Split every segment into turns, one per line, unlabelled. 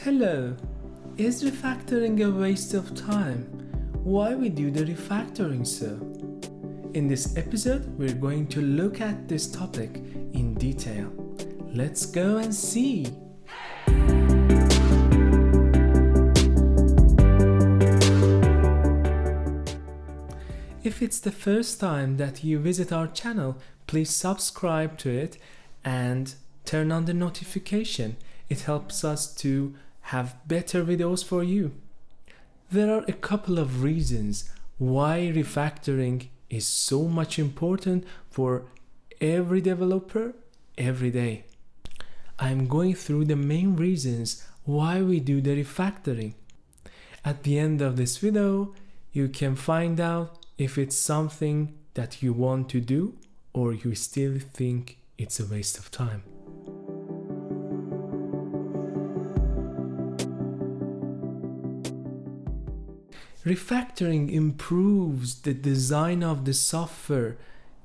Hello, is refactoring a waste of time? Why we do the refactoring so? In this episode, we're going to look at this topic in detail. Let's go and see. If it's the first time that you visit our channel, please subscribe to it and turn on the notification. It helps us to have better videos for you. There are a couple of reasons why refactoring is so much important for every developer every day. I'm going through the main reasons why we do the refactoring. At the end of this video, you can find out if it's something that you want to do or you still think it's a waste of time. Refactoring improves the design of the software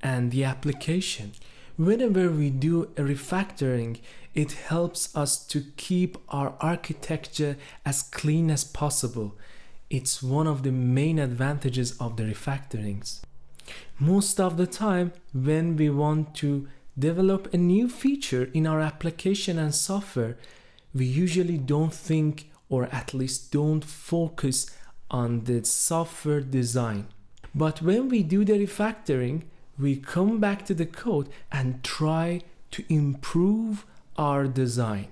and the application. Whenever we do a refactoring, it helps us to keep our architecture as clean as possible. It's one of the main advantages of the refactorings. Most of the time, when we want to develop a new feature in our application and software, we usually don't think, or at least don't focus on the software design. But when we do the refactoring, we come back to the code and try to improve our design.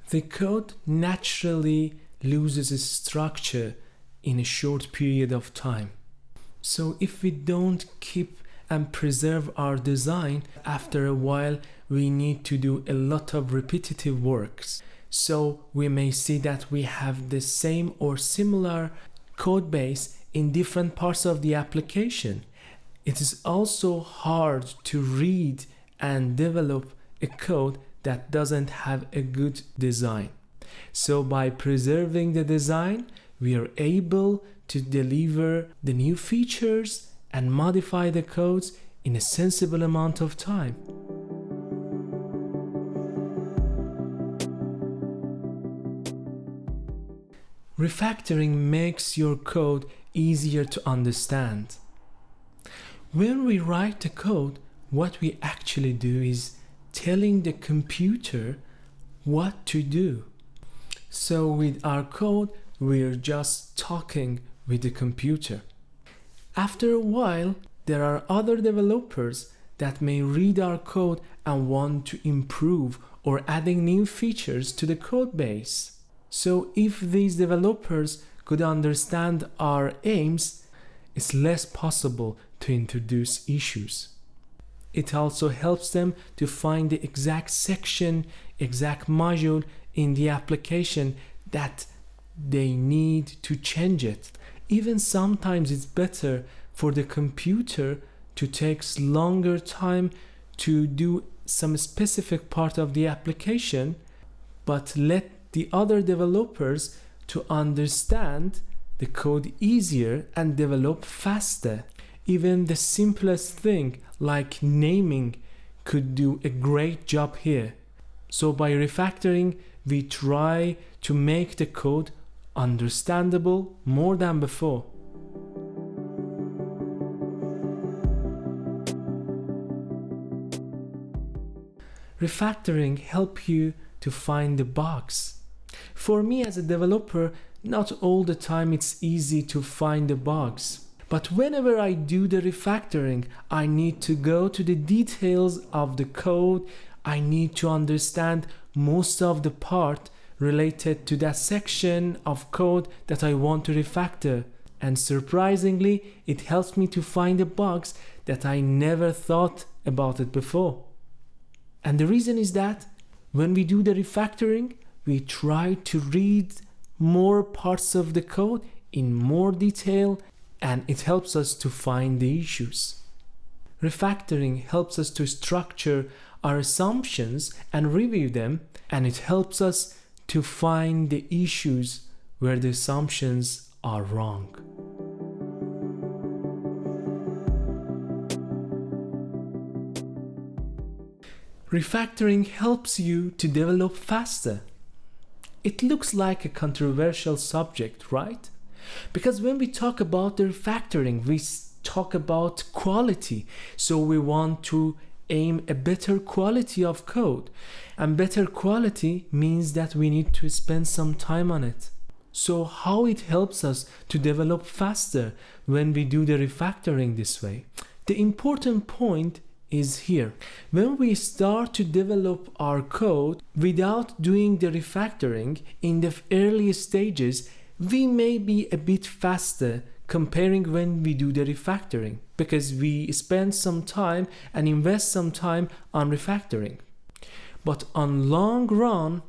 The code naturally loses its structure in a short period of time. So if we don't keep and preserve our design, after a while we need to do a lot of repetitive works. So we may see that we have the same or similar code base in different parts of the application. It is also hard to read and develop a code that doesn't have a good design. So by preserving the design, we are able to deliver the new features and modify the codes in a sensible amount of time. Refactoring makes your code easier to understand. When we write the code, what we actually do is telling the computer what to do. So with our code, we're just talking with the computer. After a while, there are other developers that may read our code and want to improve or adding new features to the code base. So if these developers could understand our aims, it's less possible to introduce issues. It also helps them to find the exact section, exact module in the application that they need to change it. Even sometimes it's better for the computer to take longer time to do some specific part of the application, but let the other developers to understand the code easier and develop faster. Even the simplest thing like naming could do a great job here. So by refactoring, we try to make the code understandable more than before. Refactoring helps you to find the bugs. For me as a developer, not all the time it's easy to find the bugs. But whenever I do the refactoring, I need to go to the details of the code. I need to understand most of the part related to that section of code that I want to refactor. And surprisingly, it helps me to find the bugs that I never thought about it before. And the reason is that when we do the refactoring, we try to read more parts of the code in more detail, and it helps us to find the issues. Refactoring helps us to structure our assumptions and review them, and it helps us to find the issues where the assumptions are wrong. Refactoring helps you to develop faster. It looks like a controversial subject, right? Because when we talk about the refactoring, we talk about quality. So we want to aim a better quality of code. And better quality means that we need to spend some time on it. So how it helps us to develop faster when we do the refactoring this way? The important point is here. When we start to develop our code without doing the refactoring in the early stages, we may be a bit faster comparing when we do the refactoring, because we spend some time and invest some time on refactoring. But on long run,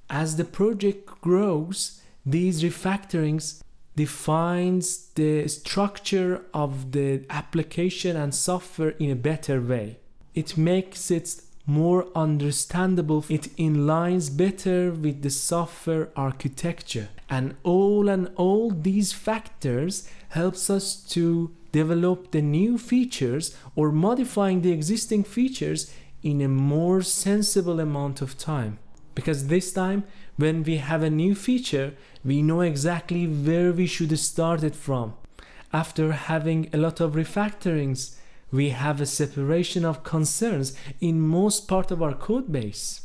as the project grows, these refactorings defines the structure of the application and software in a better way. It makes it more understandable. It aligns better with the software architecture. And all these factors helps us to develop the new features or modifying the existing features in a more sensible amount of time. Because this time, when we have a new feature, we know exactly where we should start it from. After having a lot of refactorings, we have a separation of concerns in most part of our code base.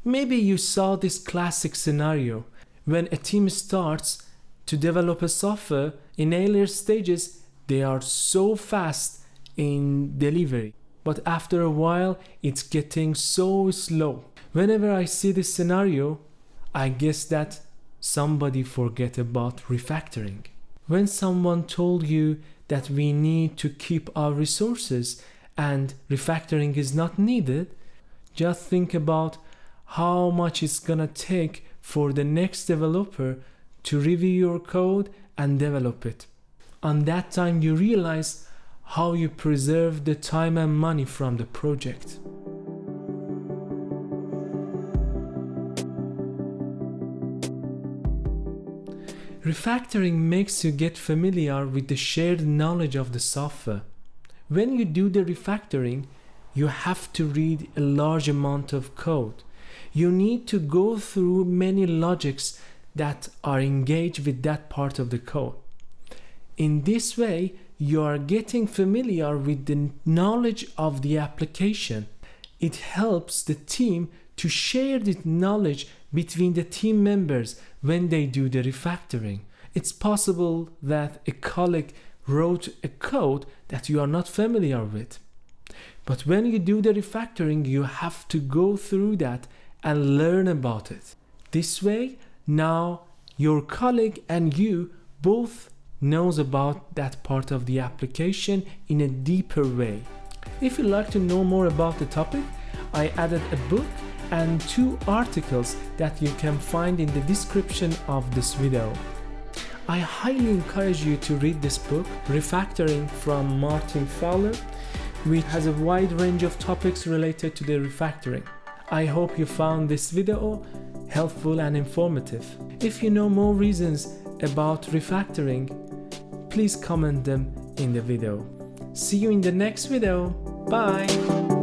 Maybe you saw this classic scenario when a team starts to develop a software in earlier stages. They are so fast in delivery, but after a while it's getting so slow. Whenever I see this scenario, I guess that somebody forget about refactoring. When someone told you that we need to keep our resources and refactoring is not needed, just think about how much it's gonna take for the next developer to review your code and develop it. On that time you realize how you preserve the time and money from the project. Refactoring makes you get familiar with the shared knowledge of the software. When you do the refactoring, you have to read a large amount of code. You need to go through many logics that are engaged with that part of the code. In this way, you are getting familiar with the knowledge of the application. It helps the team to share the knowledge between the team members when they do the refactoring. It's possible that a colleague wrote a code that you are not familiar with. But when you do the refactoring, you have to go through that and learn about it. This way, now your colleague and you both knows about that part of the application in a deeper way. If you'd like to know more about the topic, I added a book and 2 articles that you can find in the description of this video. I highly encourage you to read this book, Refactoring from Martin Fowler, which has a wide range of topics related to the refactoring. I hope you found this video helpful and informative. If you know more reasons about refactoring, please comment them in the video. See you in the next video. Bye!